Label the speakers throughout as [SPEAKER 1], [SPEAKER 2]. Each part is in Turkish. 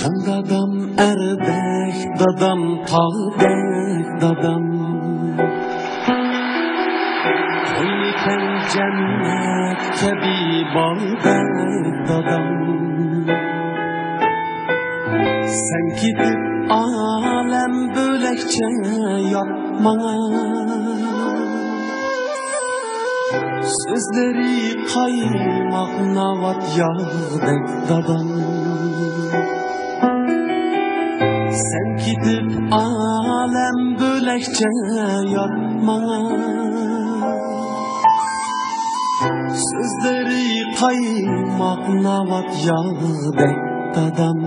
[SPEAKER 1] Can dadam erdek dadam tağdek dadam Koyniken cennet kebi bağdek dadam Sen gidip alem bölekçe yapmana Sözleri kaymak navat yağdek dadam Sen gidip alem bölekçe yapma Sözleri kaymak navat yağdek dadam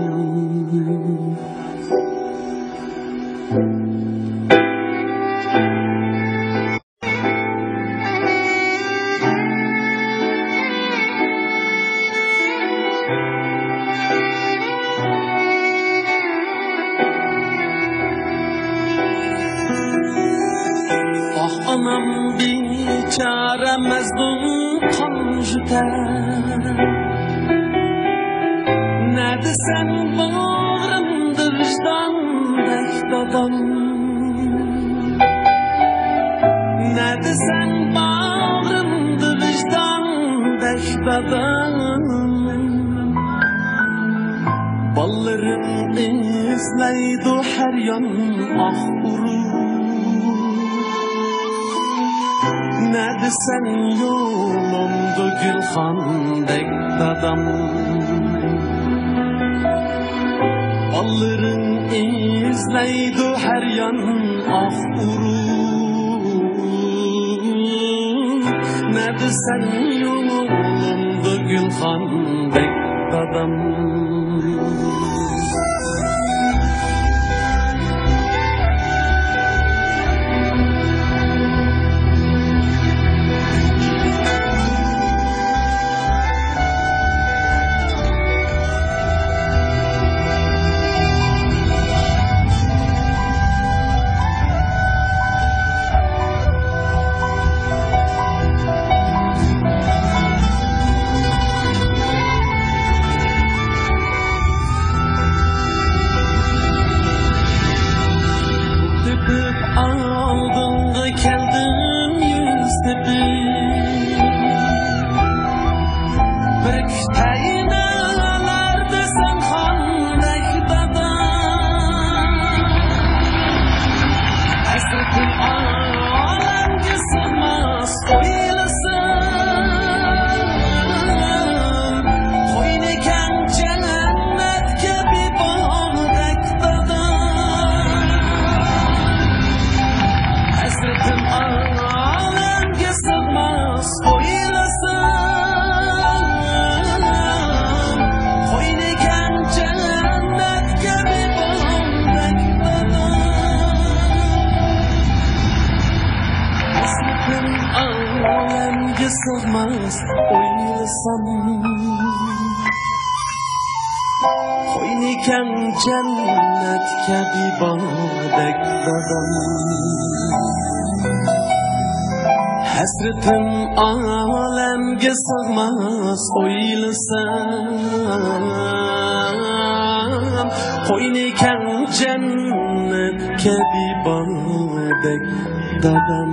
[SPEAKER 1] Anam biçare mezlum kan jüter Ne desen bağrımda vicdandek dadam Ne desen bağrımda vicdandek dadam Ballarım izleydu her yan ah urur Ne desen yolumdu Gülxandek dadam Balların izleydu her yan ah urur Ne desen yolumdu Gülxandek dadam Aldığında kendim yüz tepi Bir küteyinelerde sen handek dadam Esretin alemge sığmaz oylasın Koyneken cennet gibi bağdek dadam Hasretim alemge sığmaz oylasın Koyneken cennet gibi bağdek dadam Hasretim alemge sığmaz oylasam Koyneken cennet gibi bağdek dadam Hasretim alemge sığmaz oylasam Koyneken cennet kebi bağdek dadam